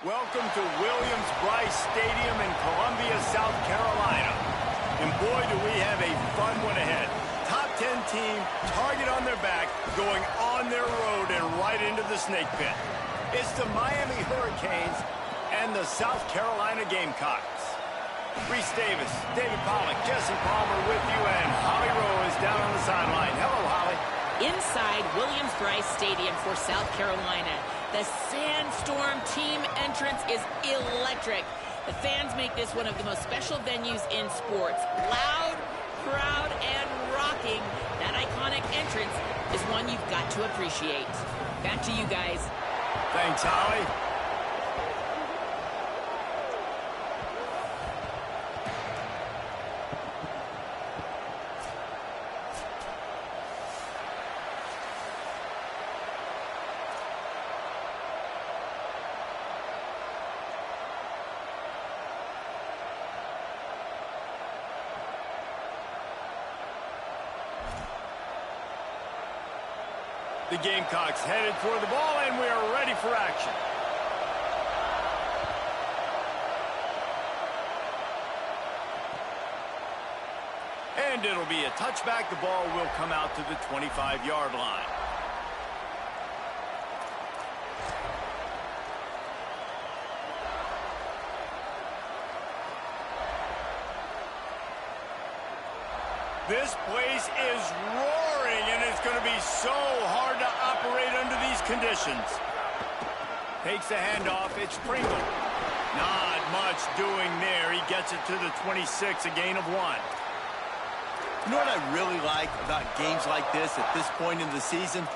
Welcome to Williams-Brice Stadium in Columbia, South Carolina. And boy, do we have a fun one ahead. Top 10 team, target on their back, going on their road and right into the snake pit. It's the Miami Hurricanes and the South Carolina Gamecocks. Reese Davis, David Pollack, Jesse Palmer with you, and Holly Rowe is down on the sideline. Hello, Holly. Inside Williams-Brice Stadium for South Carolina, the Sandstorm team entrance is electric. The fans make this one of the most special venues in sports. Loud, proud, and rocking. That iconic entrance is one you've got to appreciate. Back to you guys. Thanks, Holly. The Gamecocks headed for the ball, and we are ready for action. And it'll be a touchback. The ball will come out to the 25-yard line. This place is roaring, and it's going to be so hard to operate under these conditions. Takes the handoff. It's Pringle. Not much doing there. He gets it to the 26, a gain of 1. You know what I really like about games like this at this point in the season?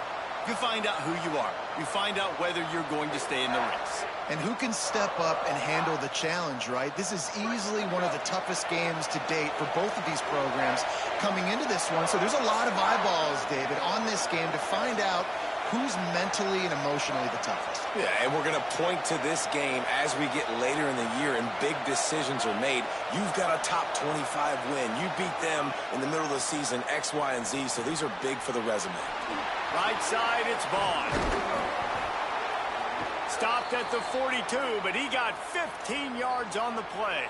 You find out who you are. You find out whether you're going to stay in the race. And who can step up and handle the challenge, right? This is easily one of the toughest games to date for both of these programs coming into this one. So there's a lot of eyeballs, David, on this game to find out who's mentally and emotionally the toughest. Yeah, and we're going to point to this game as we get later in the year and big decisions are made. You've got a top 25 win. You beat them in the middle of the season, X, Y, and Z, so these are big for the resume. Right side, it's Vaughn. Stopped at the 42, but he got 15 yards on the play.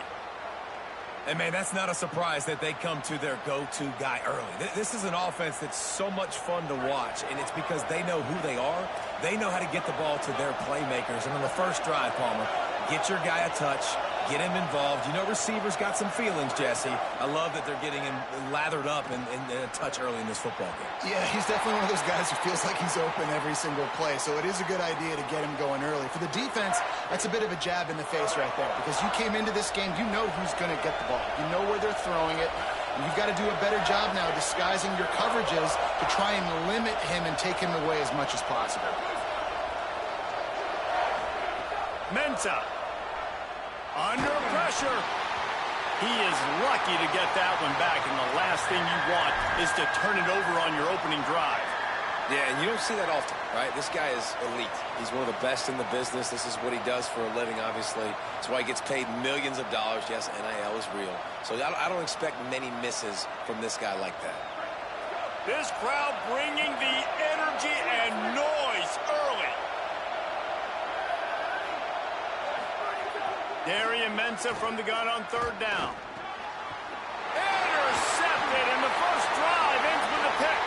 And, man, that's not a surprise that they come to their go-to guy early. This is an offense that's so much fun to watch, and it's because they know who they are. They know how to get the ball to their playmakers. And on the first drive, Palmer, get your guy a touch, get him involved. You know receivers got some feelings, Jesse. I love that they're getting him lathered up and a touch early in this football game. Yeah, he's definitely one of those guys who feels like he's open every single play, so it is a good idea to get him going early. For the defense, that's a bit of a jab in the face right there, because you came into this game, you know who's going to get the ball. You know where they're throwing it, and you've got to do a better job now disguising your coverages to try and limit him and take him away as much as possible. Mensah. Under pressure. He is lucky to get that one back, and the last thing you want is to turn it over on your opening drive. Yeah, and you don't see that often, right? This guy is elite. He's one of the best in the business. This is what he does for a living, obviously. That's why he gets paid millions of dollars. Yes, NIL is real. So I don't expect many misses from this guy like that. This crowd bringing the energy and noise early. Darian Mensah from the gun on third down. Intercepted, and the first drive ends with a pick.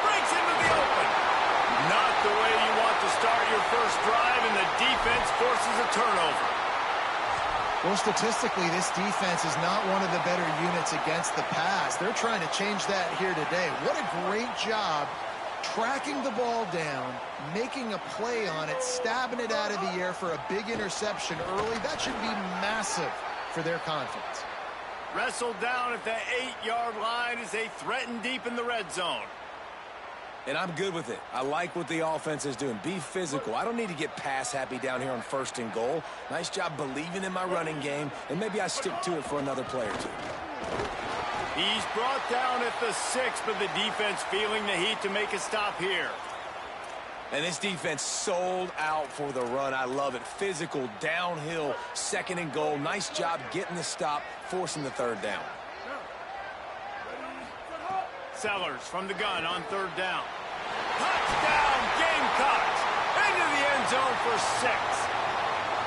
Breaks into the open. Not the way you want to start your first drive, and the defense forces a turnover. Well, statistically, this defense is not one of the better units against the pass. They're trying to change that here today. What a great job tracking the ball down, making a play on it, stabbing it out of the air for a big interception early. That should be massive for their confidence. Wrestled down at the 8-yard line as they threaten deep in the red zone. And I'm good with it. I like what the offense is doing. Be physical. I don't need to get pass happy down here on 1st and goal. Nice job believing in my running game, and maybe I stick to it for another play or two. He's brought down at the 6, but the defense feeling the heat to make a stop here. And this defense sold out for the run. I love it. Physical, downhill, 2nd and goal. Nice job getting the stop, forcing the 3rd down. Sellers from the gun on 3rd down. Touchdown, Gamecocks! Into the end zone for 6.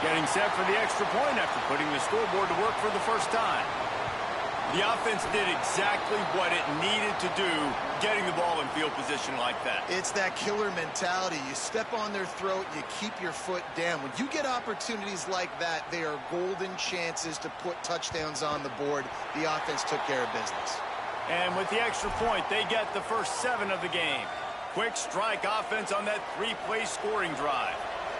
Getting set for the extra point after putting the scoreboard to work for the first time. The offense did exactly what it needed to do, getting the ball in field position like that. It's that killer mentality. You step on their throat, you keep your foot down. When you get opportunities like that, they are golden chances to put touchdowns on the board. The offense took care of business. And with the extra point, they get the first 7 of the game. Quick strike offense on that 3-play scoring drive.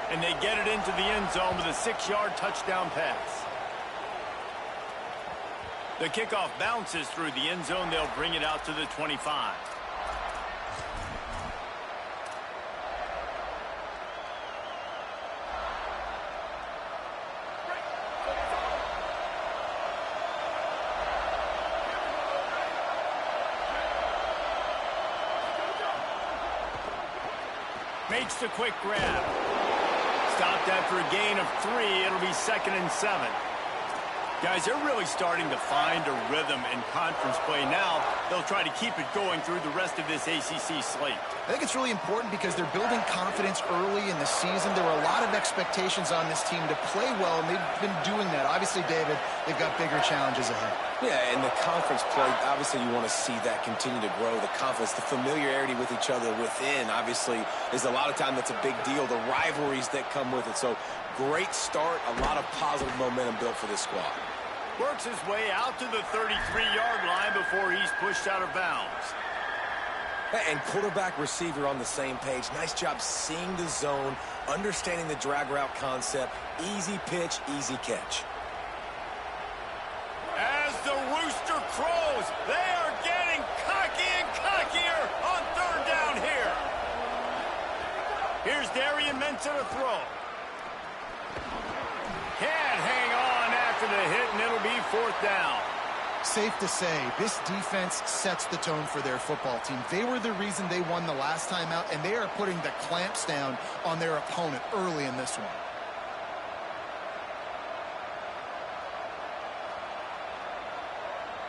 And they get it into the end zone with a 6-yard touchdown pass. The kickoff bounces through the end zone. They'll bring it out to the 25. Makes the quick grab. Stopped after a gain of 3. It'll be 2nd and 7. Guys, they're really starting to find a rhythm in conference play now. They'll try to keep it going through the rest of this ACC slate. I think it's really important because they're building confidence early in the season. There were a lot of expectations on this team to play well, and they've been doing that. Obviously, David, they've got bigger challenges ahead. Yeah, and the conference play, obviously you want to see that continue to grow. The confidence, the familiarity with each other within, obviously, is a lot of time that's a big deal. The rivalries that come with it. So, great start, a lot of positive momentum built for this squad. Works his way out to the 33-yard line before he's pushed out of bounds. And quarterback receiver on the same page. Nice job seeing the zone, understanding the drag route concept. Easy pitch, easy catch. As the rooster crows, they are getting cocky and cockier on 3rd down here. Here's Darian Mensah to throw. Can't hang on after the hit, and it'll be 4th down. Safe to say, this defense sets the tone for their football team. They were the reason they won the last time out, and they are putting the clamps down on their opponent early in this one.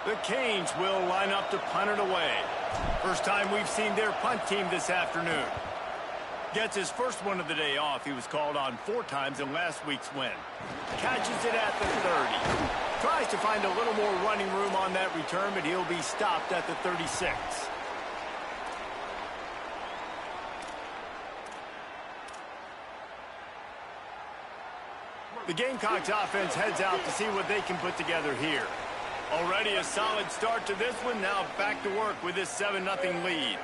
The Canes will line up to punt it away. First time we've seen their punt team this afternoon. Gets his first one of the day off. He was called on 4 times in last week's win. Catches it at the 30. Tries to find a little more running room on that return, but he'll be stopped at the 36. The Gamecocks offense heads out to see what they can put together here. Already a solid start to this one. Now back to work with this 7-0 lead.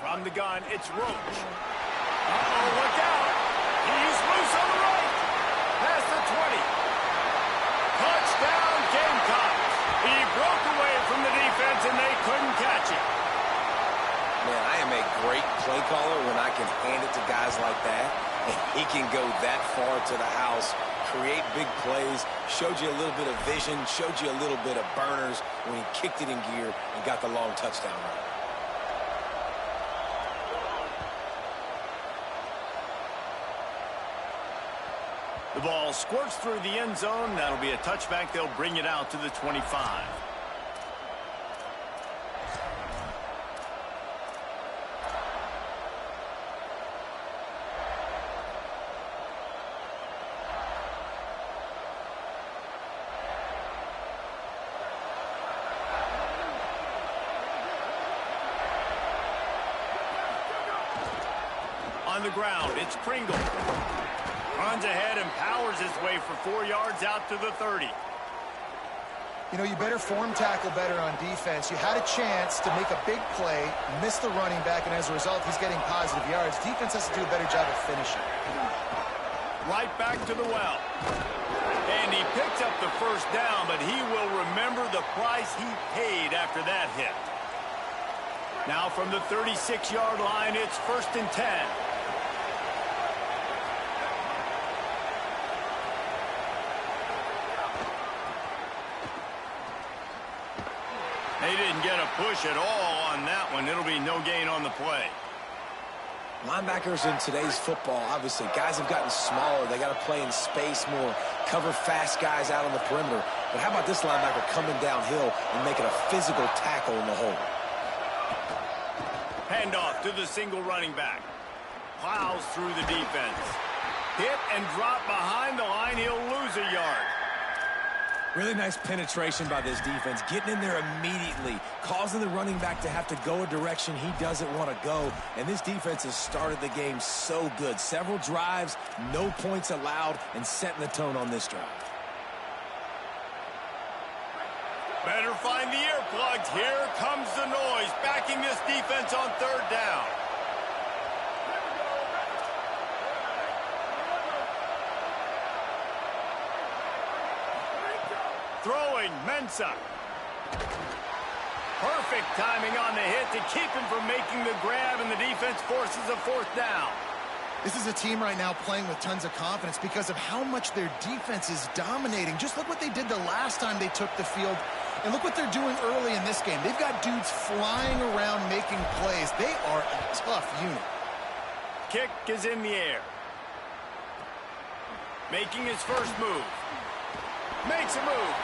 From the gun, it's Roach. Uh-oh, look out. He's loose on the right. Past the 20. Touchdown, Gamecocks. He broke away from the defense, and they couldn't catch it. Man, I am a great play caller when I can hand it to guys like that. And he can go that far to the house, create big plays, showed you a little bit of vision, showed you a little bit of burners when he kicked it in gear and got the long touchdown run. The ball squirts through the end zone. That'll be a touchback. They'll bring it out to the 25. On the ground, it's Pringle. Runs ahead and powers his way for 4 yards out to the 30. You know, you better form tackle better on defense. You had a chance to make a big play, miss the running back, and as a result, he's getting positive yards. Defense has to do a better job of finishing. Right back to the well. And he picks up the first down, but he will remember the price he paid after that hit. Now from the 36-yard line, it's 1st and 10. They didn't get a push at all on that one. It'll be no gain on the play. Linebackers in today's football, obviously, guys have gotten smaller. They got to play in space more, cover fast guys out on the perimeter. But how about this linebacker coming downhill and making a physical tackle in the hole? Handoff to the single running back. plows through the defense. Hit and drop behind the line. He'll lose a yard. Really nice penetration by this defense, getting in there immediately, causing the running back to have to go a direction he doesn't want to go. And this defense has started the game so good. Several drives, no points allowed, and setting the tone on this drive. Better find the earplugs. Here comes the noise, backing this defense on third down. Throwing, Mensah. Perfect timing on the hit to keep him from making the grab, and the defense forces a fourth down. This is a team right now playing with tons of confidence because of how much their defense is dominating. Just look what they did the last time they took the field, and look what they're doing early in this game. They've got dudes flying around making plays. They are a tough unit. Kick is in the air. Making his first move. Makes a move.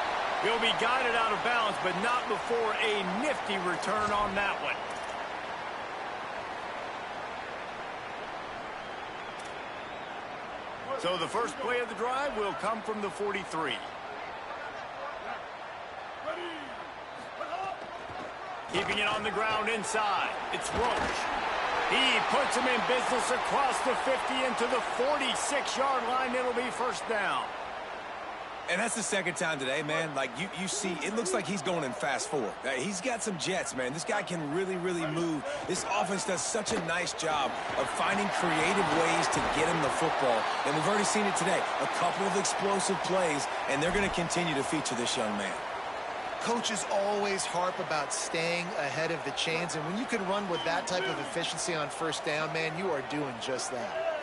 He'll be guided out of bounds, but not before a nifty return on that one. So the first play of the drive will come from the 43. Keeping it on the ground inside. It's Roach. He puts him in business across the 50 into the 46-yard line. It'll be first down. And that's the second time today, man. Like, you see, it looks like he's going in fast forward. He's got some jets, man. This guy can really, really move. This offense does such a nice job of finding creative ways to get him the football. And we've already seen it today. A couple of explosive plays, and they're going to continue to feature this young man. Coaches always harp about staying ahead of the chains, and when you can run with that type of efficiency on first down, man, you are doing just that.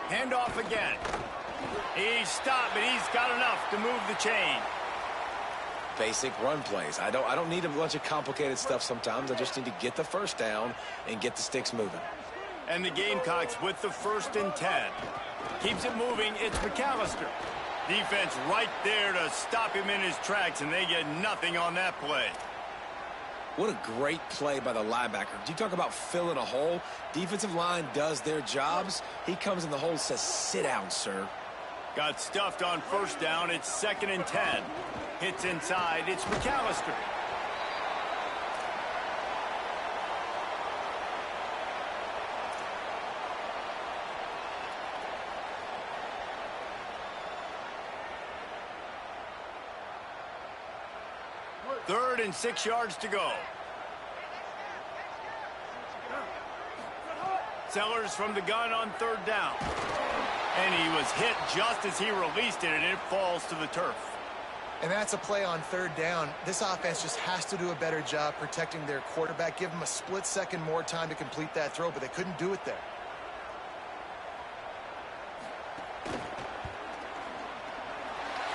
Handoff again. He's stopped, but he's got enough to move the chain. Basic run plays. I don't need a bunch of complicated stuff sometimes. I just need to get the first down and get the sticks moving. And the Gamecocks with the 1st and 10. Keeps it moving. It's McAllister. Defense right there to stop him in his tracks, and they get nothing on that play. What a great play by the linebacker. Do you talk about filling a hole? Defensive line does their jobs. He comes in the hole and says, sit down, sir. Got stuffed on first down. It's 2nd and 10. Hits inside. It's McAllister. Third and 6 yards to go. Sellers from the gun on third down. And he was hit just as he released it, and it falls to the turf. And that's a play on third down. This offense just has to do a better job protecting their quarterback. Give him a split second more time to complete that throw, but they couldn't do it there.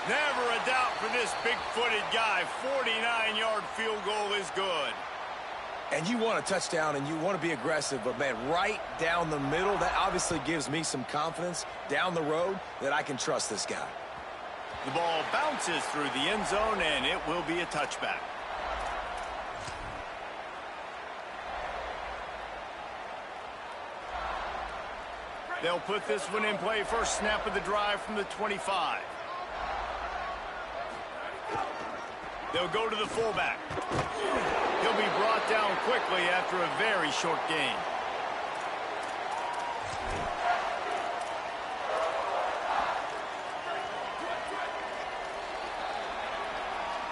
Never a doubt for this big-footed guy. 49-yard field goal is good. And you want a touchdown and you want to be aggressive, but, man, right down the middle, that obviously gives me some confidence down the road that I can trust this guy. The ball bounces through the end zone, and it will be a touchback. They'll put this one in play. First snap of the drive from the 25. They'll go to the fullback. He'll be brought down quickly after a very short gain.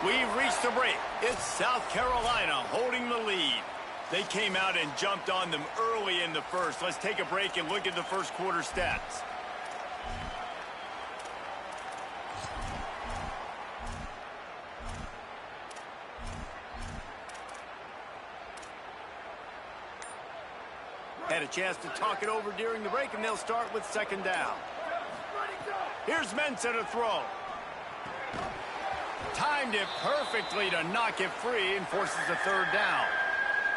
We've reached the break. It's South Carolina holding the lead. They came out and jumped on them early in the first. Let's take a break and look at the first quarter stats. Had a chance to talk it over during the break, and they'll start with second down. Here's Mensah to throw. Timed it perfectly to knock it free and forces a third down.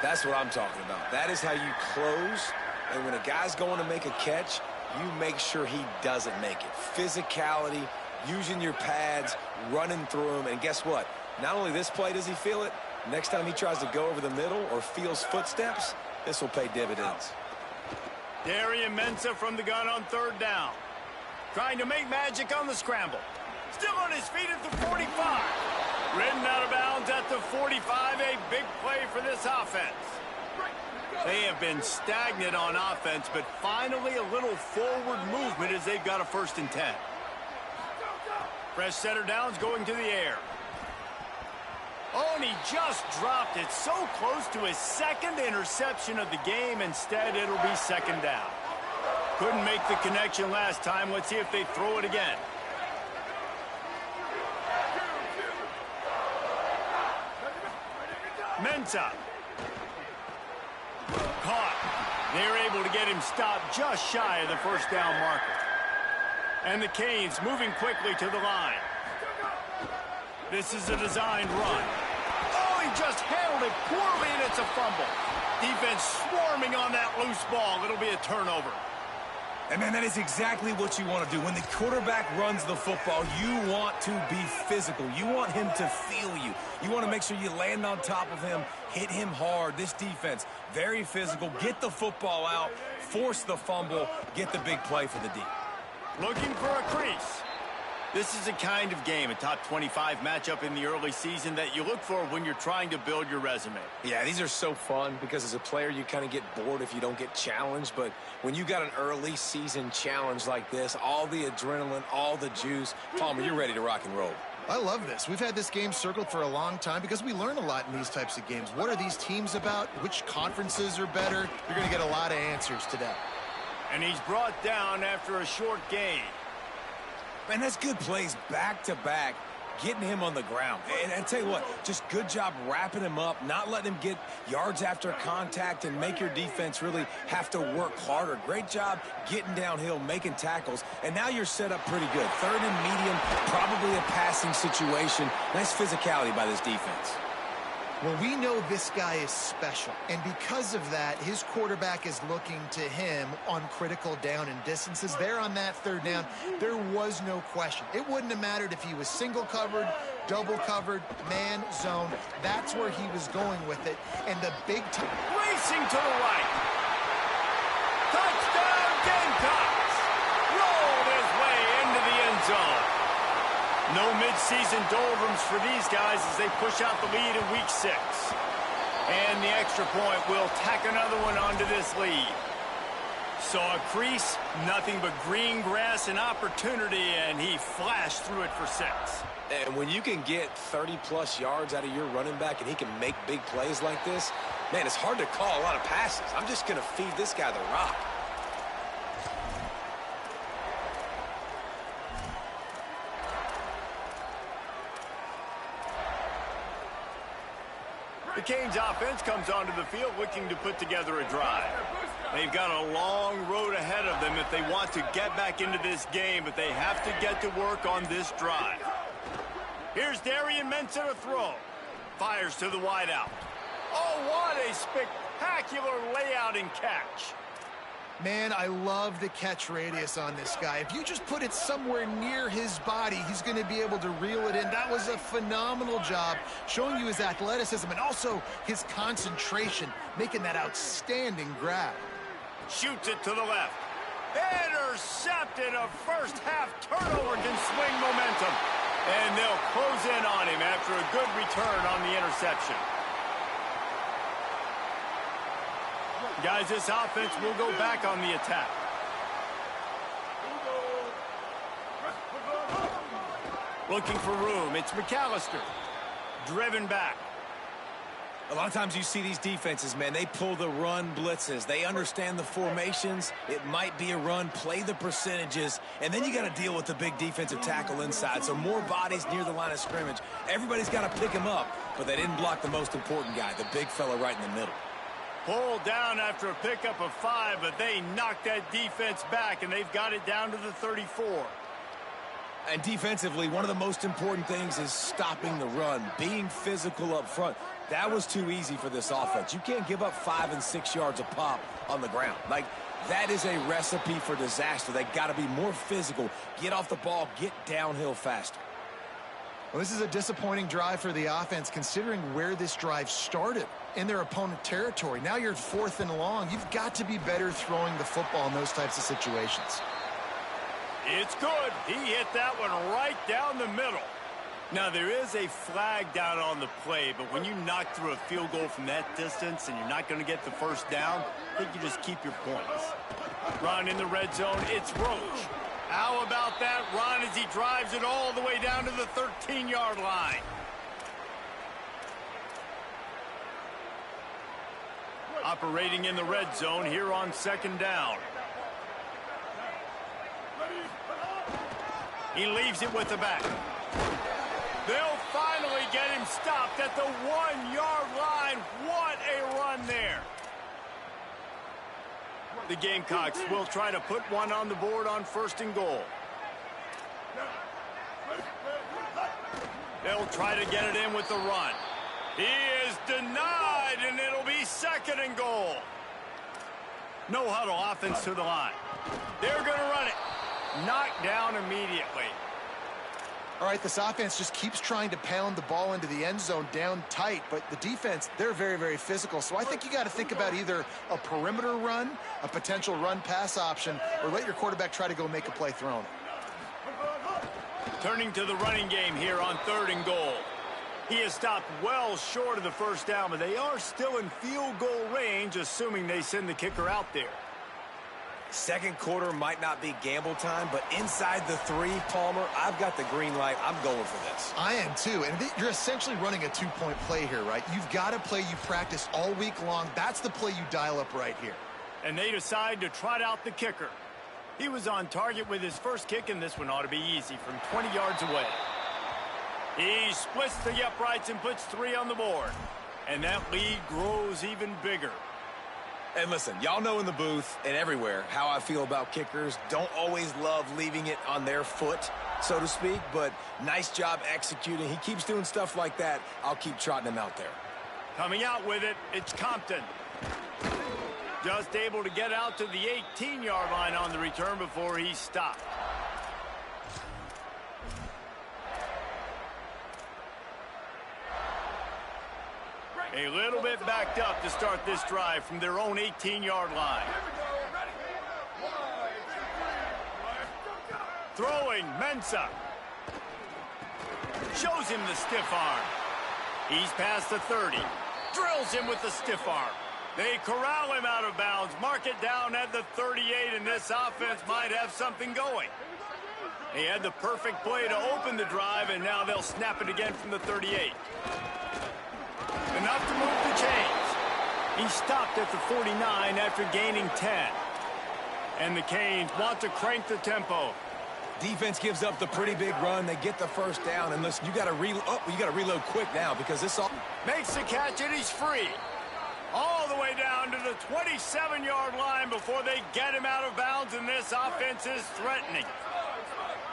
That's what I'm talking about. That is how you close. And when a guy's going to make a catch, you make sure he doesn't make it. Physicality, using your pads, running through them. And guess what? Not only this play does he feel it, next time he tries to go over the middle or feels footsteps, this will pay dividends. Darian Mensah from the gun on 3rd down. Trying to make magic on the scramble. Still on his feet at the 45. Ridden out of bounds at the 45. A big play for this offense. They have been stagnant on offense, but finally a little forward movement as they've got a 1st and 10. Fresh setter downs going to the air. Oh, and he just dropped it so close to his 2nd interception of the game. Instead, it'll be 2nd down. Couldn't make the connection last time. Let's see if they throw it again. Mensah. Caught. They're able to get him stopped just shy of the 1st down marker. And the Canes moving quickly to the line. This is a designed run. Oh, he just handled it poorly, and it's a fumble. Defense swarming on that loose ball. It'll be a turnover. And, man, that is exactly what you want to do. When the quarterback runs the football, you want to be physical. You want him to feel you. You want to make sure you land on top of him, hit him hard. This defense, very physical. Get the football out, force the fumble, get the big play for the D. Looking for a crease. This is a kind of game, a top 25 matchup in the early season that you look for when you're trying to build your resume. Yeah, these are so fun because as a player, you kind of get bored if you don't get challenged. But when you got an early season challenge like this, all the adrenaline, all the juice, Palmer, you're ready to rock and roll. I love this. We've had this game circled for a long time because we learn a lot in these types of games. What are these teams about? Which conferences are better? You're going to get a lot of answers today. And he's brought down after a short gain. Man, that's good plays back-to-back, getting him on the ground. And I tell you what, just good job wrapping him up, not letting him get yards after contact and make your defense really have to work harder. Great job getting downhill, making tackles, and now you're set up pretty good. 3rd and medium, probably a passing situation. Nice physicality by this defense. Well, we know this guy is special, and because of that, his quarterback is looking to him on critical down and distances. There on that 3rd down, there was no question. It wouldn't have mattered if he was single covered, double covered, man, zone. That's where he was going with it, and the big time. Racing to the right. Touchdown, Gamecocks! Rolled his way into the end zone. No midseason doldrums for these guys as they push out the lead in week 6. And the extra point will tack another one onto this lead. So a crease, nothing but green grass and opportunity, and he flashed through it for 6. And when you can get 30-plus yards out of your running back and he can make big plays like this, man, it's hard to call a lot of passes. I'm just going to feed this guy the rock. The Canes offense comes onto the field looking to put together a drive. They've got a long road ahead of them if they want to get back into this game, but they have to get to work on this drive. Here's Darian Mensah to throw. Fires to the wideout. Oh, what a spectacular layout and catch. Man, I love the catch radius on this guy. If you just put it somewhere near his body, he's going to be able to reel it in. That was a phenomenal job, showing you his athleticism and also his concentration, making that outstanding grab. Shoots it to the left. Intercepted. A first-half turnover can swing momentum. And they'll close in on him after a good return on the interception. Guys, this offense will go back on the attack. Looking for room. It's McAllister. Driven back. A lot of times you see these defenses, man, they pull the run blitzes. They understand the formations. It might be a run, play the percentages, and then you got to deal with the big defensive tackle inside. So more bodies near the line of scrimmage. Everybody's got to pick him up, but they didn't block the most important guy, the big fella right in the middle. Pulled down after a pickup of 5, but they knocked that defense back, and they've got it down to the 34. And defensively, one of the most important things is stopping the run, being physical up front. That was too easy for this offense. You can't give up 5 and 6 yards a pop on the ground. Like, that is a recipe for disaster. They got to be more physical, get off the ball, get downhill faster. Well, this is a disappointing drive for the offense considering where this drive started in their opponent territory. Now you're 4th and long. You've got to be better throwing the football in those types of situations. It's good. He hit that one right down the middle. Now, there is a flag down on the play, but when you knock through a field goal from that distance and you're not going to get the first down, I think you just keep your points. Run in the red zone. It's Roach. How about that run as he drives it all the way down to the 13-yard line? Operating in the red zone here on 2nd down. He leaves it with the back. They'll finally get him stopped at the 1-yard line. What a run there. The Gamecocks will try to put one on the board on 1st and goal. They'll try to get it in with the run. He is denied, and it'll be 2nd and goal. No huddle offense to the line. They're going to run it. Knocked down immediately. All right, this offense just keeps trying to pound the ball into the end zone down tight, but the defense, they're very, very physical. So I think you got to think about either a perimeter run, a potential run-pass option, or let your quarterback try to go make a play thrown. Turning to the running game here on 3rd and goal. He is stopped well short of the first down, but they are still in field goal range, assuming they send the kicker out there. Second quarter might not be gamble time, but inside the 3, Palmer, I've got the green light. I'm going for this. I am too, and you're essentially running a 2-point play here, right? You've got a play you practice all week long. That's the play you dial up right here. And they decide to trot out the kicker. He was on target with his first kick, and this one ought to be easy from 20 yards away. He splits the uprights and puts 3 on the board. And that lead grows even bigger. And listen, y'all know in the booth and everywhere how I feel about kickers. Don't always love leaving it on their foot, so to speak, but nice job executing. He keeps doing stuff like that. I'll keep trotting him out there. Coming out with it, it's Compton. Just able to get out to the 18-yard line on the return before he's stopped. A little bit backed up to start this drive from their own 18-yard line. Throwing, Mensah. Shows him the stiff arm. He's past the 30. Drills him with the stiff arm. They corral him out of bounds. Mark it down at the 38, and this offense might have something going. They had the perfect play to open the drive, and now they'll snap it again from the 38. Enough to move the chains. He stopped at the 49 after gaining 10. And the Canes want to crank the tempo. Defense gives up the pretty big run. They get the first down. And listen, you got to reload quick now because this all makes the catch and he's free. All the way down to the 27-yard line before they get him out of bounds, and this offense is threatening.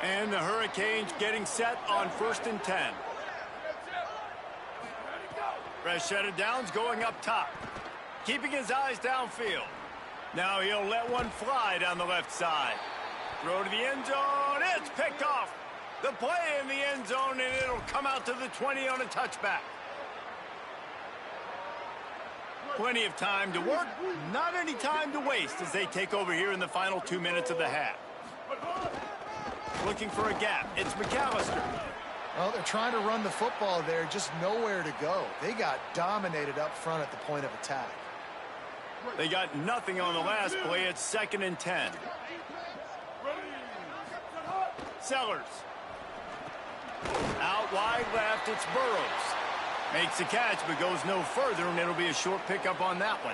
And the Hurricanes getting set on 1st and 10. Fresh set of downs going up top. Keeping his eyes downfield. Now he'll let one fly down the left side. Throw to the end zone. It's picked off. The play in the end zone, and it'll come out to the 20 on a touchback. Plenty of time to work. Not any time to waste as they take over here in the final 2 minutes of the half. Looking for a gap. It's McAllister. Well, they're trying to run the football there, just nowhere to go. They got dominated up front at the point of attack. They got nothing on the last play. It's 2nd and 10. Sellers. Out wide left, it's Burrows. Makes the catch, but goes no further, and it'll be a short pickup on that one.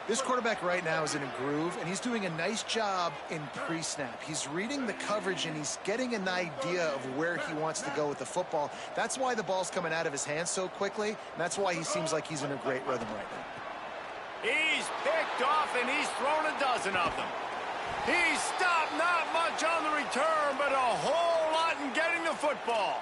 This quarterback right now is in a groove, and he's doing a nice job in pre-snap. He's reading the coverage, and he's getting an idea of where he wants to go with the football. That's why the ball's coming out of his hands so quickly, and that's why he seems like he's in a great rhythm right now. He's picked off, and he's thrown a dozen of them. He's stopped, not much on the return, but a whole lot in getting the football.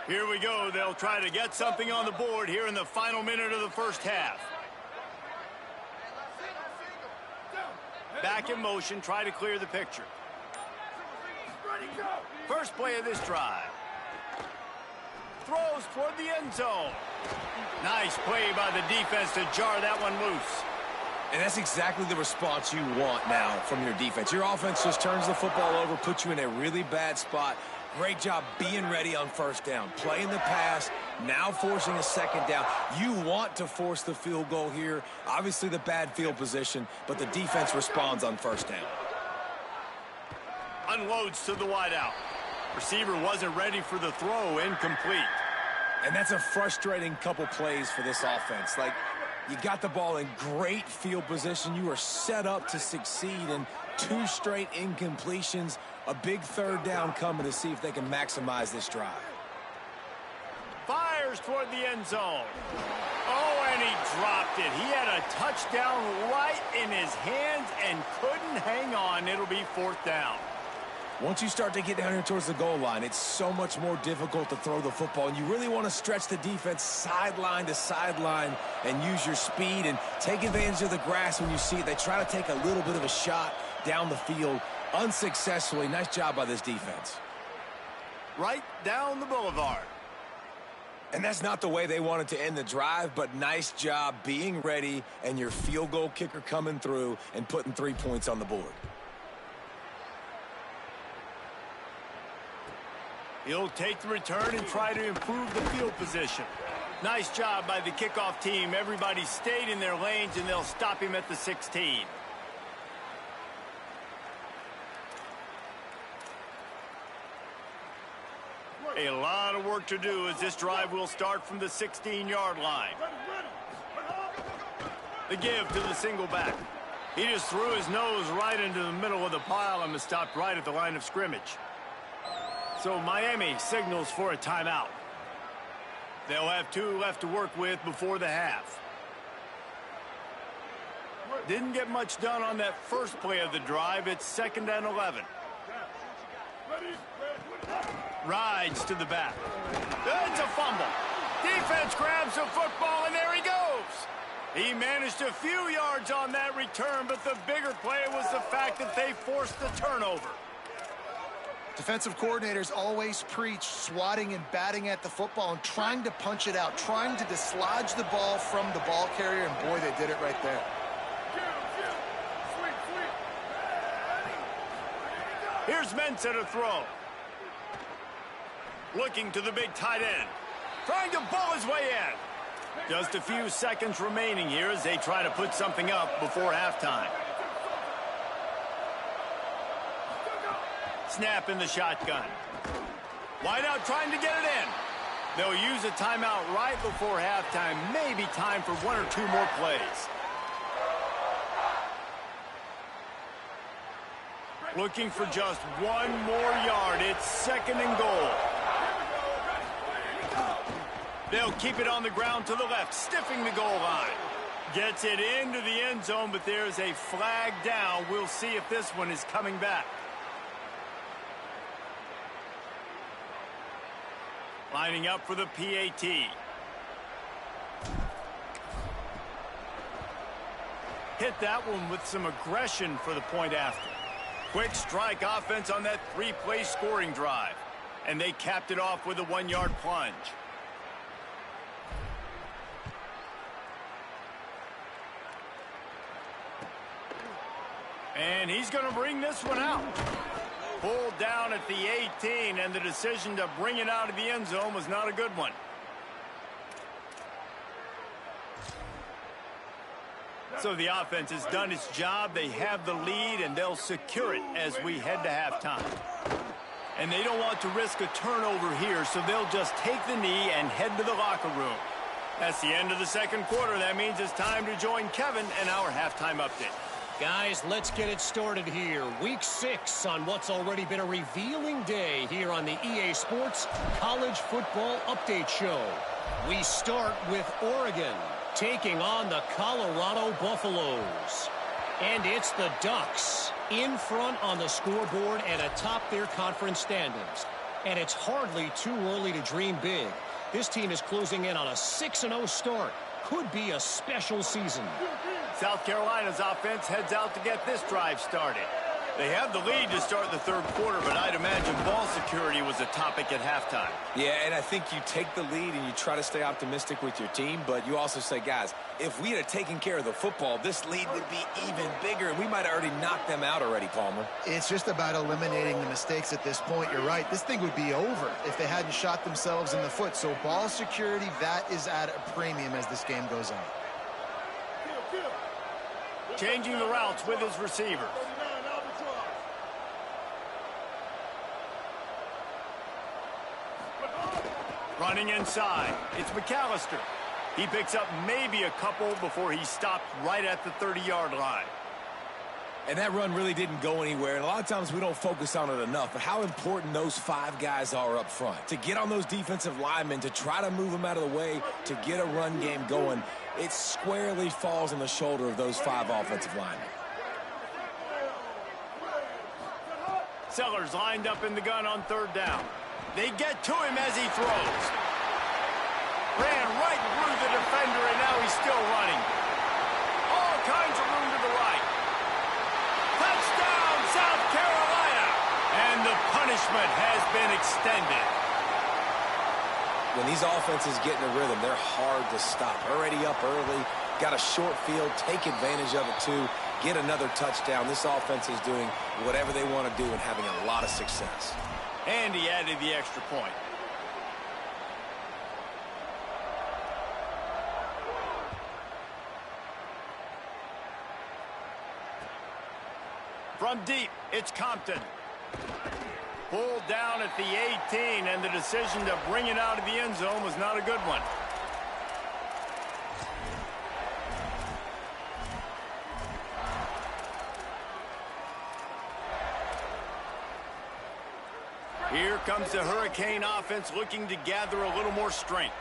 Here we go. They'll try to get something on the board here in the final minute of the first half. Back in motion, try to clear the picture. First play of this drive. Throws toward the end zone. Nice play by the defense to jar that one loose. And that's exactly the response you want now from your defense. Your offense just turns the football over, puts you in a really bad spot. Great job being ready on first down. Playing the pass, now forcing a second down. You want to force the field goal here. Obviously the bad field position, but the defense responds on first down. Unloads to the wideout. Receiver wasn't ready for the throw, incomplete. And that's a frustrating couple plays for this offense. Like, you got the ball in great field position. You are set up to succeed, and 2 straight incompletions, a big third down coming to see if they can maximize this drive. Fires toward the end zone. Oh, and he dropped it. He had a touchdown right in his hands and couldn't hang on. It'll be 4th down. Once you start to get down here towards the goal line, it's so much more difficult to throw the football, and you really want to stretch the defense sideline to sideline and use your speed and take advantage of the grass when you see it. They try to take a little bit of a shot down the field unsuccessfully. Nice job by this defense. Right down the boulevard. And that's not the way they wanted to end the drive, but nice job being ready and your field goal kicker coming through and putting 3 points on the board. He'll take the return and try to improve the field position. Nice job by the kickoff team. Everybody stayed in their lanes, and they'll stop him at the 16. A lot of work to do as this drive will start from the 16-yard line. The give to the single back. He just threw his nose right into the middle of the pile and was stopped right at the line of scrimmage. So Miami signals for a timeout. They'll have 2 left to work with before the half. Didn't get much done on that first play of the drive. It's 2nd and 11. Rides to the back. It's a fumble. Defense grabs the football, and there he goes. He managed a few yards on that return, but the bigger play was the fact that they forced the turnover. Defensive coordinators always preach swatting and batting at the football and trying to punch it out, trying to dislodge the ball from the ball carrier, and boy, they did it right there. Here's Mensah to throw. Looking to the big tight end. Trying to ball his way in. Just a few seconds remaining here as they try to put something up before halftime. Snap in the shotgun. Wideout trying to get it in. They'll use a timeout right before halftime. Maybe time for 1 or 2 more plays. Looking for just 1 more yard. It's 2nd and goal. They'll keep it on the ground to the left, stiffing the goal line. Gets it into the end zone, but there's a flag down. We'll see if this one is coming back. Lining up for the PAT. Hit that one with some aggression for the point after. Quick strike offense on that 3-play scoring drive. And they capped it off with a 1-yard plunge. And he's going to bring this one out. Pulled down at the 18, and the decision to bring it out of the end zone was not a good one. So the offense has done its job. They have the lead, and they'll secure it as we head to halftime. And they don't want to risk a turnover here, so they'll just take the knee and head to the locker room. That's the end of the 2nd quarter. That means it's time to join Kevin and our halftime update. Guys, let's get it started here. Week 6 on what's already been a revealing day here on the EA Sports College Football Update Show. We start with Oregon taking on the Colorado Buffaloes. And it's the Ducks in front on the scoreboard and atop their conference standings. And it's hardly too early to dream big. This team is closing in on a 6-0 start. could be a special season. South Carolina's offense heads out to get this drive started. They have the lead to start the third quarter, but I'd imagine ball security was a topic at halftime. Yeah, and I think you take the lead and you try to stay optimistic with your team, but you also say, guys, if we had taken care of the football, this lead would be even bigger, and we might have already knocked them out already, Palmer. It's just about eliminating the mistakes at this point. You're right. This thing would be over if they hadn't shot themselves in the foot. So ball security, that is at a premium as this game goes on. Changing the routes with his receivers. Running inside, it's McAllister. He picks up maybe a couple before he stopped right at the 30-yard line. And that run really didn't go anywhere, and a lot of times we don't focus on it enough, but how important those 5 guys are up front. To get on those defensive linemen, to try to move them out of the way, to get a run game going, it squarely falls on the shoulder of those 5 offensive linemen. Sellers lined up in the gun on third down. They get to him as he throws. Ran right through the defender, and now he's still running. All kinds of room to the right. Touchdown, South Carolina! And the punishment has been extended. When these offenses get in a rhythm, they're hard to stop. Already up early, got a short field, take advantage of it too, get another touchdown. This offense is doing whatever they want to do and having a lot of success. And he added the extra point. From deep, it's Compton. Pulled down at the 18, and the decision to bring it out of the end zone was not a good one. Here comes the Hurricane offense looking to gather a little more strength.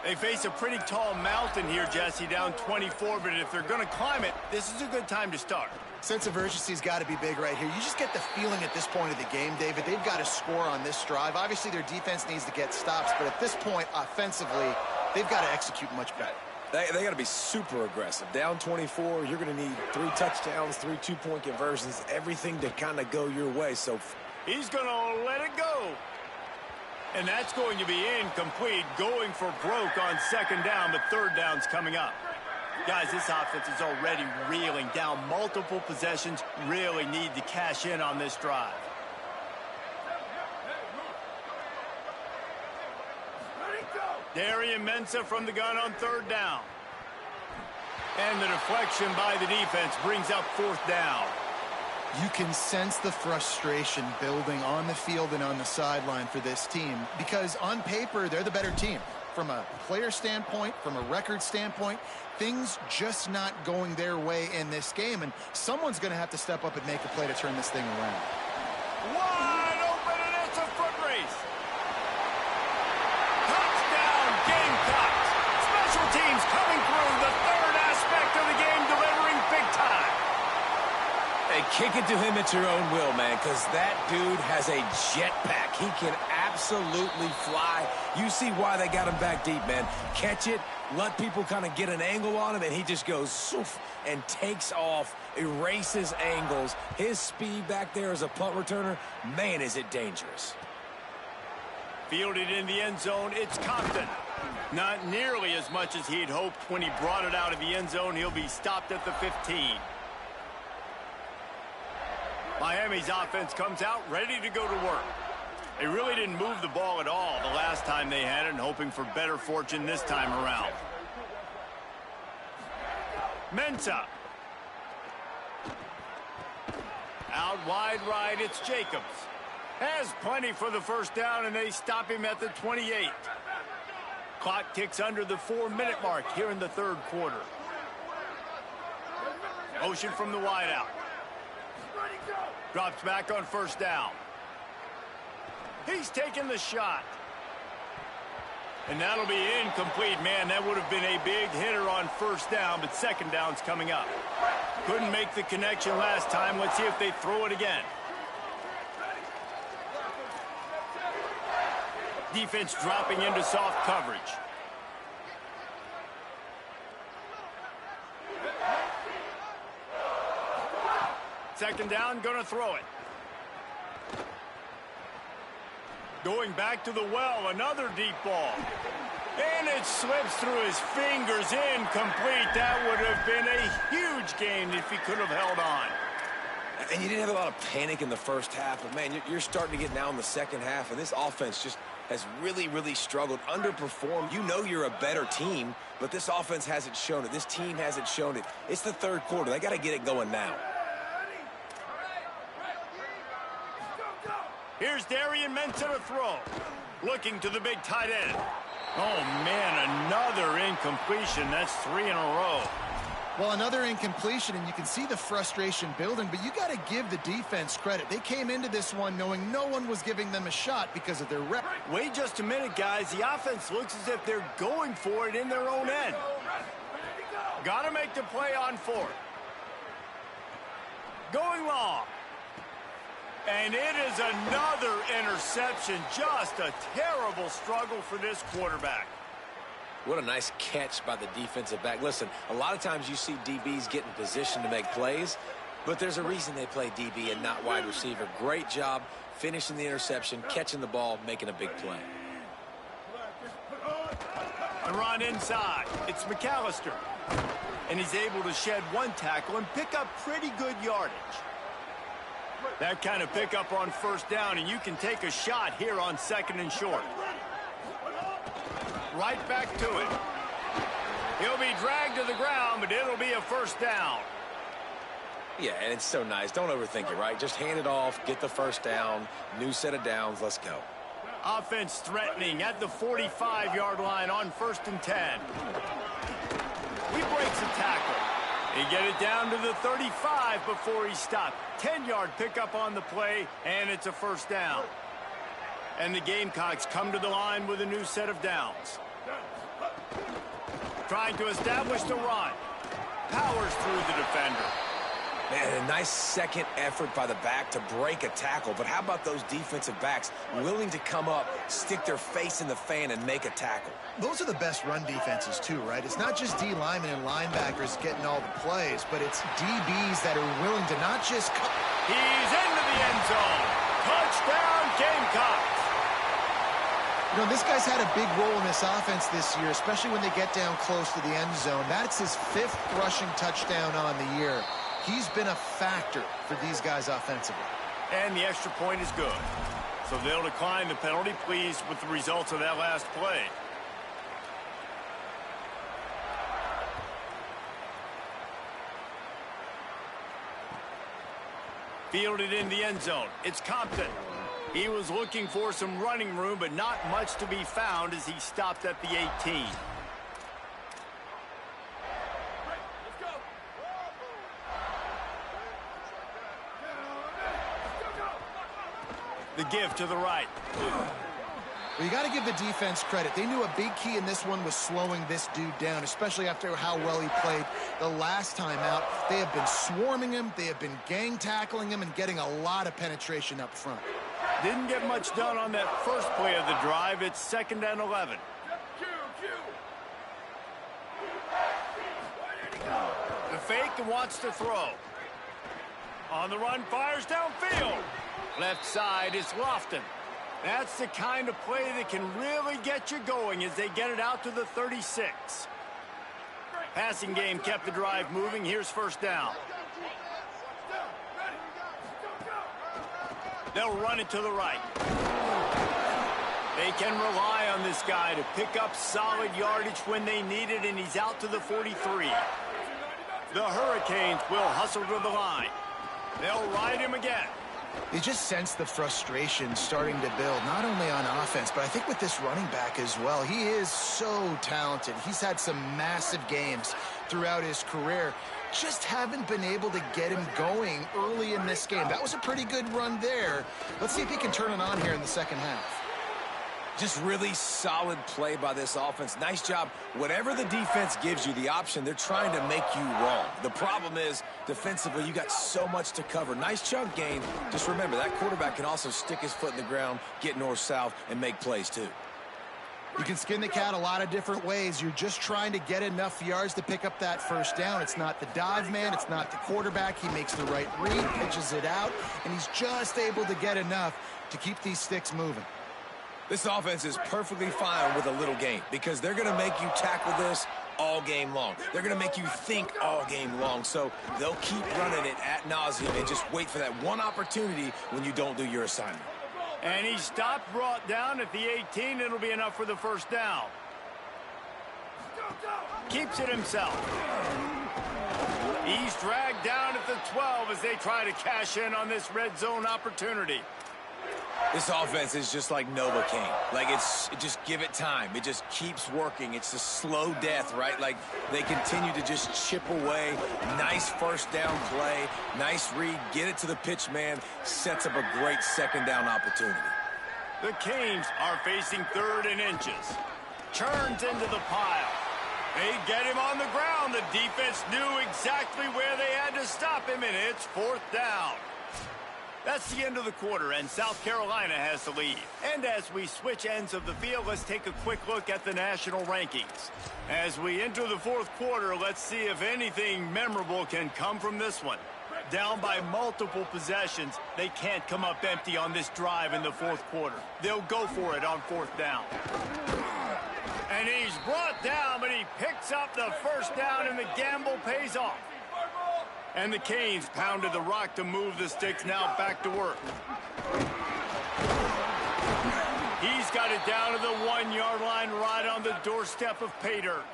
They face a pretty tall mountain here, Jesse, down 24, but if they're going to climb it, this is a good time to start. Sense of urgency's got to be big right here. You just get the feeling at this point of the game, David, they've got to score on this drive. Obviously, their defense needs to get stops, but at this point, offensively, they've got to execute much better. They got to be super aggressive. Down 24, you're going to need 3 touchdowns, 3 two-point conversions, everything to kind of go your way. So he's going to let it go. And that's going to be incomplete, going for broke on second down, but third down's coming up. Guys, this offense is already reeling down multiple possessions, really need to cash in on this drive. Darian Mensah from the gun on third down. And the deflection by the defense brings up fourth down. You can sense the frustration building on the field and on the sideline for this team because on paper, they're the better team. From a player standpoint, from a record standpoint, things just not going their way in this game, and someone's going to have to step up and make a play to turn this thing around. Wide open, and it's a foot race. Touchdown, Gamecocks. Special teams coming through, the third aspect of the game, delivering big time. Hey, kick it to him at your own will, man, because that dude has a jetpack. He can absolutely fly. You see why they got him back deep, man. Catch it, let people kind of get an angle on him, and he just goes soof and takes off, erases angles. His speed back there as a punt returner, man, is it dangerous. Fielded in the end zone, it's Compton. Not nearly as much as he'd hoped when he brought it out of the end zone. He'll be stopped at the 15. Miami's offense comes out ready to go to work. They really didn't move the ball at all the last time they had it, and hoping for better fortune this time around. Mensah. Out wide right, it's Jacobs. Has plenty for the first down, and they stop him at the 28. Clock ticks under the 4-minute mark here in the third quarter. Motion from the wideout. Drops back on first down. He's taking the shot. And that'll be incomplete. Man, that would have been a big hitter on first down, but second down's coming up. Couldn't make the connection last time. Let's see if they throw it again. Defense dropping into soft coverage. Second down, gonna throw it. Going back to the well, another deep ball. And it slips through his fingers, incomplete. That would have been a huge gain if he could have held on. And you didn't have a lot of panic in the first half, but, man, you're starting to get now in the second half, and this offense just has really, really struggled, underperformed. You know you're a better team, but this offense hasn't shown it. This team hasn't shown it. It's the third quarter. They got to get it going now. Here's Darian Mensa to throw. Looking to the big tight end. Oh, man, another incompletion. That's 3 in a row. Well, another incompletion, and you can see the frustration building, but you got to give the defense credit. They came into this one knowing no one was giving them a shot because of their rep. Wait just a minute, guys. The offense looks as if they're going for it in their own end. Got to make the play on 4th. Going long. And it is another interception. Just a terrible struggle for this quarterback. What a nice catch by the defensive back. Listen, a lot of times you see DBs get in position to make plays, but there's a reason they play DB and not wide receiver. Great job finishing the interception, catching the ball, making a big play. The run inside. It's McAllister. And he's able to shed 1 tackle and pick up pretty good yardage. That kind of pickup on first down, and you can take a shot here on 2nd and short. Right back to it. He'll be dragged to the ground, but it'll be a first down. Yeah, and it's so nice. Don't overthink it, right? Just hand it off, get the first down, new set of downs, let's go. Offense threatening at the 45-yard line on 1st and 10. He breaks a tackle. They get it down to the 35 before he stopped. 10-yard pickup on the play, and it's a first down. And the Gamecocks come to the line with a new set of downs. Trying to establish the run. Powers through the defender. Man, a nice second effort by the back to break a tackle. But how about those defensive backs willing to come up, stick their face in the fan, and make a tackle? Those are the best run defenses, too, right? It's not just D linemen and linebackers getting all the plays, but it's DBs that are willing to not just cut. He's into the end zone. Touchdown, Gamecocks. You know, this guy's had a big role in this offense this year, especially when they get down close to the end zone. That's his 5th rushing touchdown on the year. He's been a factor for these guys offensively. And the extra point is good. So they'll decline the penalty, pleased with the results of that last play. Fielded in the end zone. It's Compton. He was looking for some running room, but not much to be found as he stopped at the 18. The give to the right. Well, you got to give the defense credit. They knew a big key in this one was slowing this dude down, especially after how well he played the last time out. They have been swarming him. They have been gang tackling him and getting a lot of penetration up front. Didn't get much done on that first play of the drive. It's 2nd and 11. The fake and wants to throw. On the run, fires downfield. Left side is Lofton. That's the kind of play that can really get you going as they get it out to the 36. Passing game kept the drive moving. Here's first down. They'll run it to the right. They can rely on this guy to pick up solid yardage when they need it, and he's out to the 43. The Hurricanes will hustle to the line. They'll ride him again. You just sense the frustration starting to build, not only on offense, but I think with this running back as well. He is so talented. He's had some massive games throughout his career. Just haven't been able to get him going early in this game. That was a pretty good run there. Let's see if he can turn it on here in the second half. Just really solid play by this offense. Nice job. Whatever the defense gives you the option, they're trying to make you wrong. The problem is, defensively, you got so much to cover. Nice chunk gain. Just remember, that quarterback can also stick his foot in the ground, get north-south, and make plays too. You can skin the cat a lot of different ways. You're just trying to get enough yards to pick up that first down. It's not the dive man. It's not the quarterback. He makes the right read, pitches it out, and he's just able to get enough to keep these sticks moving. This offense is perfectly fine with a little game because they're going to make you tackle this all game long. They're going to make you think all game long. So they'll keep running it ad nauseum and just wait for that one opportunity when you don't do your assignment. And he stopped, brought down at the 18. It'll be enough for the first down. Keeps it himself. He's dragged down at the 12 as they try to cash in on this red zone opportunity. This offense is just like Novocaine. Like, just give it time. It just keeps working. It's a slow death, right? Like, they continue to just chip away. Nice first down play. Nice read. Get it to the pitch man. Sets up a great second down opportunity. The Canes are facing 3rd and inches. Churns into the pile. They get him on the ground. The defense knew exactly where they had to stop him, and it's 4th down. That's the end of the quarter, and South Carolina has the lead. And as we switch ends of the field, let's take a quick look at the national rankings. As we enter the 4th quarter, let's see if anything memorable can come from this one. Down by multiple possessions, they can't come up empty on this drive in the 4th quarter. They'll go for it on 4th down. And he's brought down, but he picks up the first down, and the gamble pays off. And the Canes pounded the rock to move the sticks, now back to work. He's got it down to the 1-yard line, right on the doorstep of pay dirt.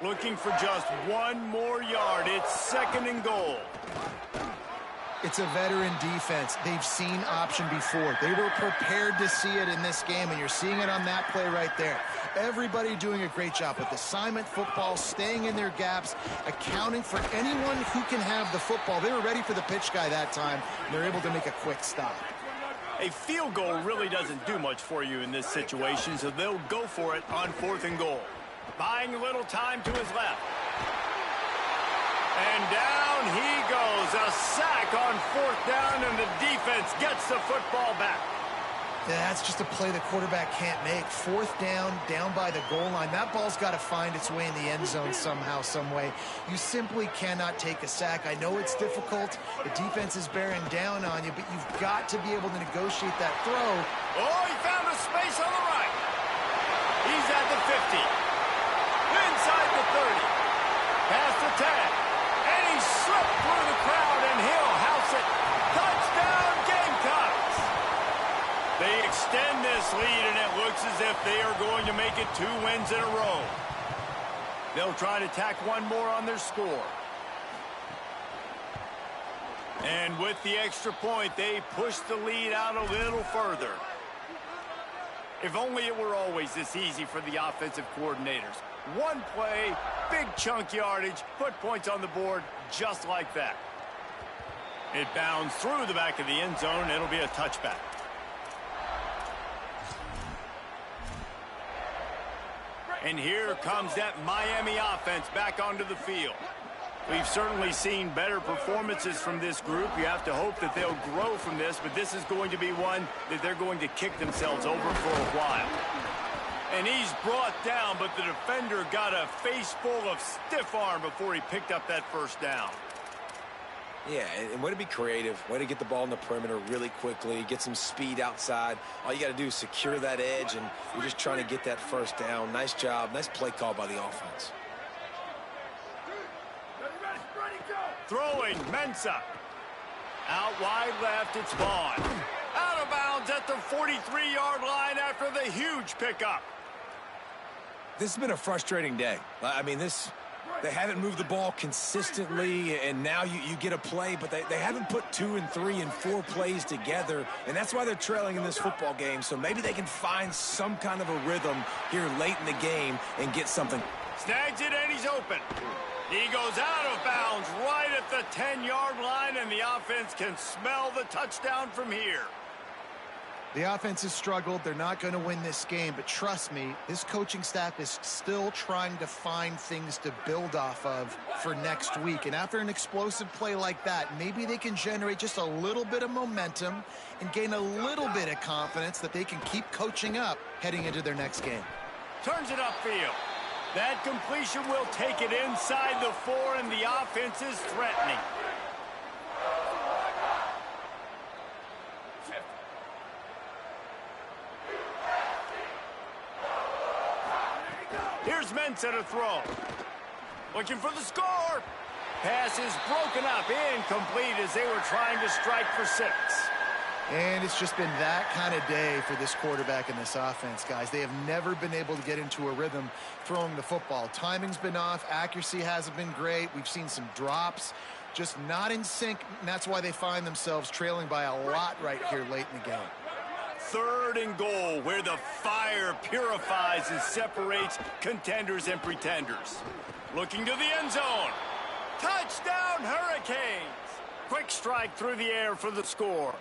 Looking for just one more yard. It's 2nd and goal. It's a veteran defense. They've seen option before. They were prepared to see it in this game, and you're seeing it on that play right there. Everybody doing a great job with assignment football, staying in their gaps, accounting for anyone who can have the football. They were ready for the pitch guy that time, and they're able to make a quick stop. A field goal really doesn't do much for you in this situation, so they'll go for it on 4th and goal. Buying a little time to his left. And down he goes. A sack on 4th down, and the defense gets the football back. That's just a play the quarterback can't make. 4th down, down by the goal line. That ball's got to find its way in the end zone somehow, some way. You simply cannot take a sack. I know it's difficult. The defense is bearing down on you, but you've got to be able to negotiate that throw. Oh, he found a space on the right. He's at the 50. Inside the 30. Past the 10. And he slipped through the crowd, and he'll house it. Touchdown, Gamecocks! They extend this lead, and it looks as if they are going to make it 2 wins in a row. They'll try to tack one more on their score. And with the extra point, they push the lead out a little further. If only it were always this easy for the offensive coordinators. One play, big chunk yardage, put points on the board just like that. It bounds through the back of the end zone. It'll be a touchback. And here comes that Miami offense back onto the field. We've certainly seen better performances from this group. You have to hope that they'll grow from this, but this is going to be one that they're going to kick themselves over for a while. And he's brought down, but the defender got a face full of stiff arm before he picked up that first down. Yeah, and way to be creative, way to get the ball in the perimeter really quickly, get some speed outside. All you got to do is secure that edge, and you're just trying to get that first down. Nice job, nice play call by the offense. Throwing, Mensah. Out wide left, it's Vaughn. Out of bounds at the 43-yard line after the huge pickup. This has been a frustrating day. I mean, they haven't moved the ball consistently, and now you get a play, but they haven't put 2 and 3 and 4 plays together, and that's why they're trailing in this football game. So maybe they can find some kind of a rhythm here late in the game and get something. Snags it, and he's open. He goes out of bounds right at the 10-yard line, and the offense can smell the touchdown from here. The offense has struggled. They're not going to win this game, but trust me, this coaching staff is still trying to find things to build off of for next week. And after an explosive play like that, maybe they can generate just a little bit of momentum and gain a little bit of confidence that they can keep coaching up heading into their next game. Turns it upfield. That completion will take it inside the 4, and the offense is threatening. Here's Mensah to throw. Looking for the score. Pass is broken up, incomplete as they were trying to strike for 6. And it's just been that kind of day for this quarterback and this offense, guys. They have never been able to get into a rhythm throwing the football. Timing's been off. Accuracy hasn't been great. We've seen some drops, just not in sync, and that's why they find themselves trailing by a lot right here late in the game. 3rd and goal, where the fire purifies and separates contenders and pretenders. Looking to the end zone. Touchdown, Hurricanes! Quick strike through the air for the score.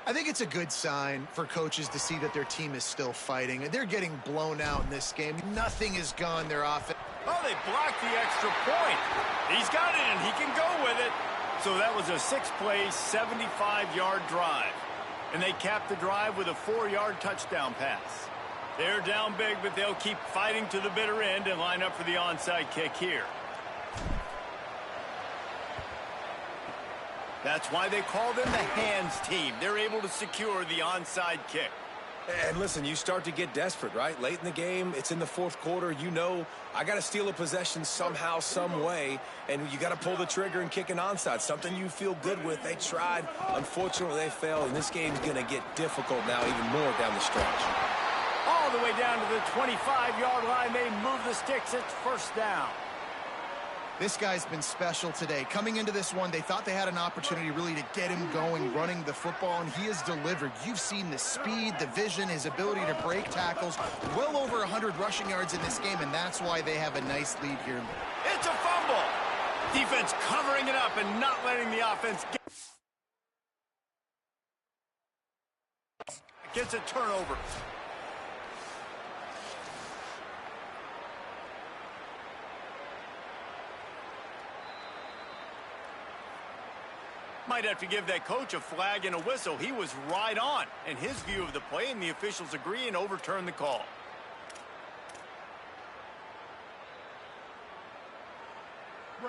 I think it's a good sign for coaches to see that their team is still fighting. They're getting blown out in this game. Nothing is gone their offense. Oh, they blocked the extra point. He's got it, and he can go with it. So that was a 6-play, 75-yard drive. And they capped the drive with a 4-yard touchdown pass. They're down big, but they'll keep fighting to the bitter end and line up for the onside kick here. That's why they call them the hands team. They're able to secure the onside kick. And listen, you start to get desperate, right? Late in the game, it's in the 4th quarter. You know, I got to steal a possession somehow, some way, and you got to pull the trigger and kick an onside, something you feel good with. They tried. Unfortunately, they failed, and this game's going to get difficult now even more down the stretch. All the way down to the 25-yard line, they move the sticks. It's 1st down. This guy's been special today. Coming into this one, they thought they had an opportunity really to get him going, running the football, and he has delivered. You've seen the speed, the vision, his ability to break tackles. Well over 100 rushing yards in this game, and that's why they have a nice lead here. It's a fumble. Defense covering it up and not letting the offense gets a turnover. Might have to give that coach a flag and a whistle. He was right on in his view of the play, and the officials agree and overturn the call.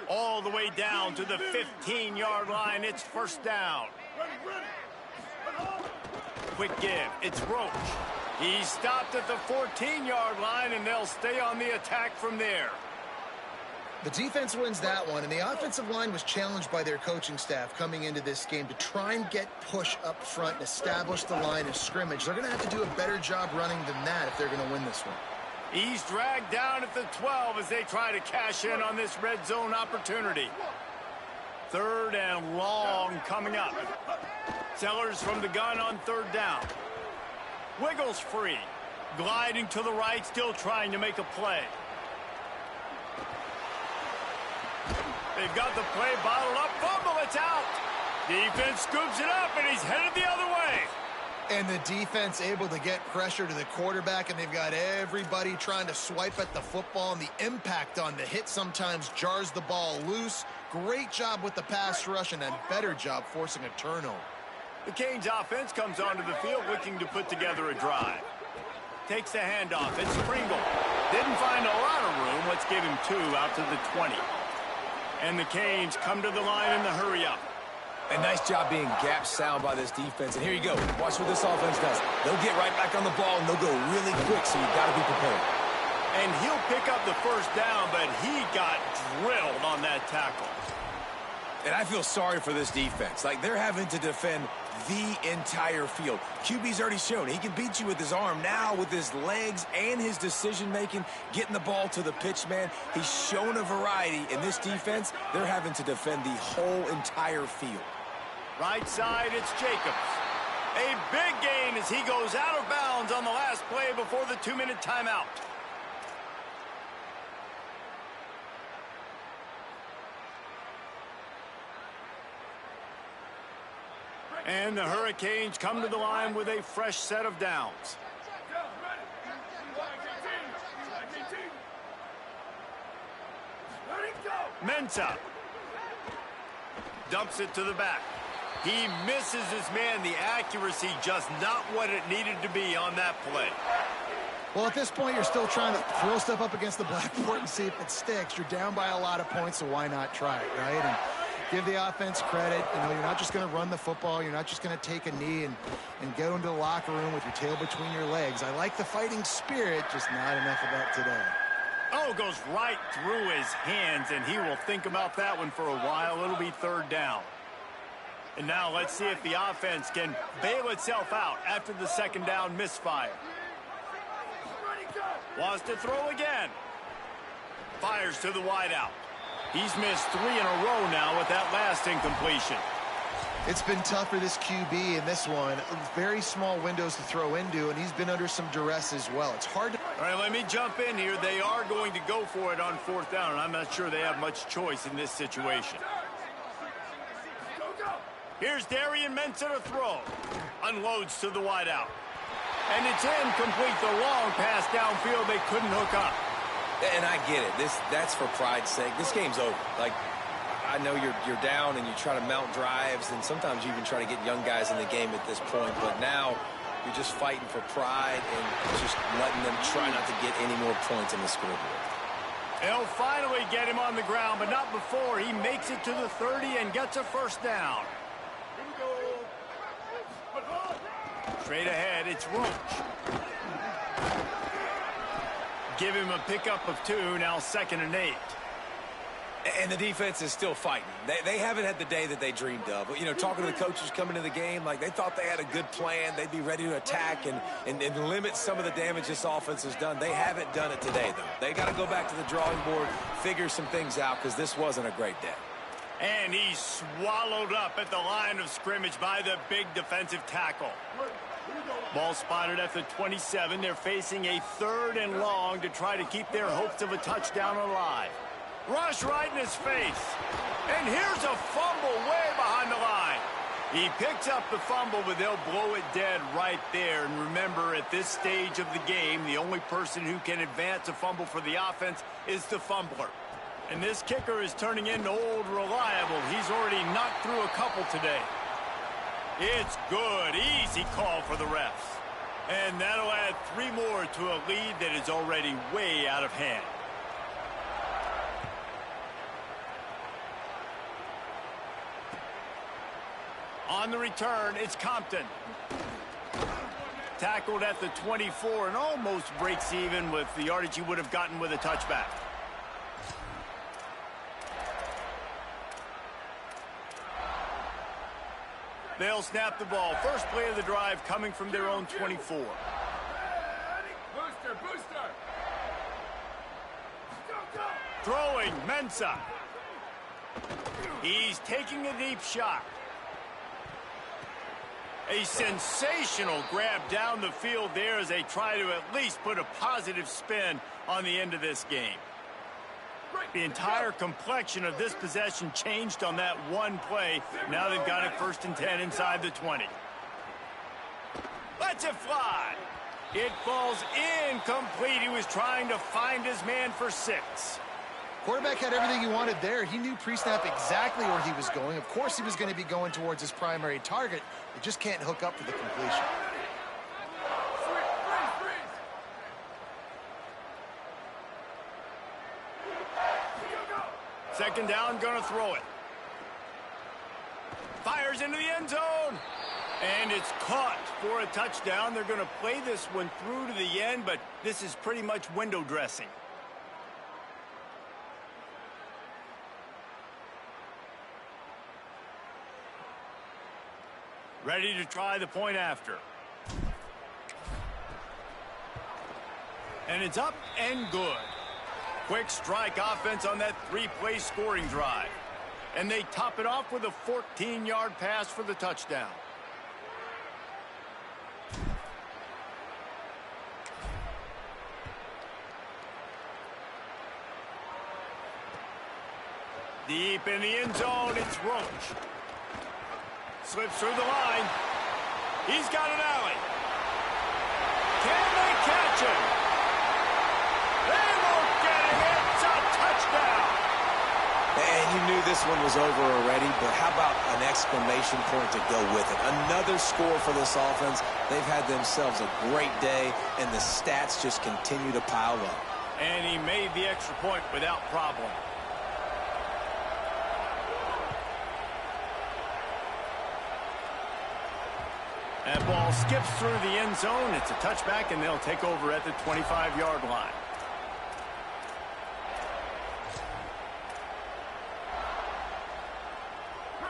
All the way down to the 15-yard line. It's 1st down. Quick give. It's Roach. He stopped at the 14-yard line, and they'll stay on the attack from there. The defense wins that one, and the offensive line was challenged by their coaching staff coming into this game to try and get push up front and establish the line of scrimmage. They're going to have to do a better job running than that if they're going to win this one. He's dragged down at the 12 as they try to cash in on this red zone opportunity. 3rd and long coming up. Sellers from the gun on 3rd down. Wiggles free. Gliding to the right, still trying to make a play. They've got the play bottled up. Fumble, it's out. Defense scoops it up, and he's headed the other way. And the defense able to get pressure to the quarterback, and they've got everybody trying to swipe at the football, and the impact on the hit sometimes jars the ball loose. Great job with the pass rush, and a better job forcing a turnover. The Canes offense comes onto the field looking to put together a drive. Takes the handoff. It's Pringle. Didn't find a lot of room. Let's give him 2 out to the 20. And the Canes come to the line in the hurry-up. A nice job being gap sound by this defense. And here you go. Watch what this offense does. They'll get right back on the ball, and they'll go really quick, so you've got to be prepared. And he'll pick up the 1st down, but he got drilled on that tackle. And I feel sorry for this defense. Like, they're having to defend the entire field. QB's already shown he can beat you with his arm. Now with his legs and his decision-making, getting the ball to the pitch man, he's shown a variety. In this defense, they're having to defend the whole entire field. Right side, it's Jacobs. A big gain as he goes out of bounds on the last play before the 2-minute timeout. And the Hurricanes come to the line with a fresh set of downs. Mensah dumps it to the back. He misses his man. The accuracy just not what it needed to be on that play. Well, at this point, you're still trying to throw stuff up against the blackboard and see if it sticks. You're down by a lot of points, so why not try it, right? And give the offense credit. You know, you're not just going to run the football. You're not just going to take a knee and go into the locker room with your tail between your legs. I like the fighting spirit, just not enough of that today. Oh, goes right through his hands, and he will think about that one for a while. It'll be third down. And now let's see if the offense can bail itself out after the second down misfire. Wants to throw again. Fires to the wideout. He's missed 3 in a row now with that last incompletion. It's been tough for this QB in this one. Very small windows to throw into, and he's been under some duress as well. It's hard to... All right, let me jump in here. They are going to go for it on fourth down, and I'm not sure they have much choice in this situation. Here's Darian Mensah to throw. Unloads to the wideout. And it's incomplete. The long pass downfield, they couldn't hook up. And I get it. That's for pride's sake. This game's over. Like, I know you're down and you try to mount drives, and sometimes you even try to get young guys in the game at this point. But now you're just fighting for pride and just letting them try not to get any more points in the scoreboard. They'll finally get him on the ground, but not before he makes it to the 30 and gets a first down. Straight ahead, it's Roach. Give him a pickup of 2, now 2nd and 8. And the defense is still fighting. They haven't had the day that they dreamed of. You know, talking to the coaches coming to the game, like they thought they had a good plan. They'd be ready to attack and limit some of the damage this offense has done. They haven't done it today, though. They got to go back to the drawing board, figure some things out, because this wasn't a great day. And he's swallowed up at the line of scrimmage by the big defensive tackle. Ball spotted at the 27. They're facing a 3rd and long to try to keep their hopes of a touchdown alive. Rush right in his face. And here's a fumble way behind the line. He picks up the fumble, but they'll blow it dead right there. And remember, at this stage of the game, the only person who can advance a fumble for the offense is the fumbler. And this kicker is turning into old reliable. He's already knocked through a couple today. It's good. Easy call for the refs. And that'll add 3 more to a lead that is already way out of hand. On the return, it's Compton. Tackled at the 24 and almost breaks even with the yardage he would have gotten with a touchback. They'll snap the ball. First play of the drive coming from their own 24. Booster. Throwing, Mensah. He's taking a deep shot. A sensational grab down the field there as they try to at least put a positive spin on the end of this game. The entire complexion of this possession changed on that one play. Now they've got it 1st and 10 inside the 20. Lets it fly. It falls incomplete. He was trying to find his man for 6. Quarterback had everything he wanted there. He knew pre-snap exactly where he was going. Of course he was going to be going towards his primary target. He just can't hook up for the completion. Second down, gonna throw it. Fires into the end zone. And it's caught for a touchdown. They're gonna play this one through to the end, but this is pretty much window dressing. Ready to try the point after. And it's up and good. Quick strike offense on that 3-play scoring drive. And they top it off with a 14-yard pass for the touchdown. Deep in the end zone, it's Roach. Slips through the line. He's got an alley. Can they catch him? They won't get him. It's a touchdown. And you knew this one was over already, but how about an exclamation point to go with it? Another score for this offense. They've had themselves a great day, and the stats just continue to pile up. And he made the extra point without problem. That ball skips through the end zone. It's a touchback, and they'll take over at the 25-yard line.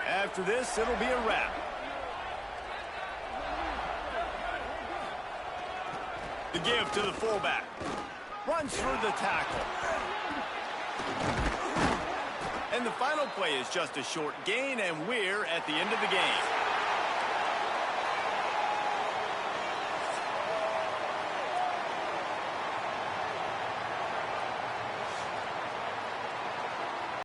After this, it'll be a wrap. The give to the fullback. Runs through the tackle. And the final play is just a short gain, and we're at the end of the game.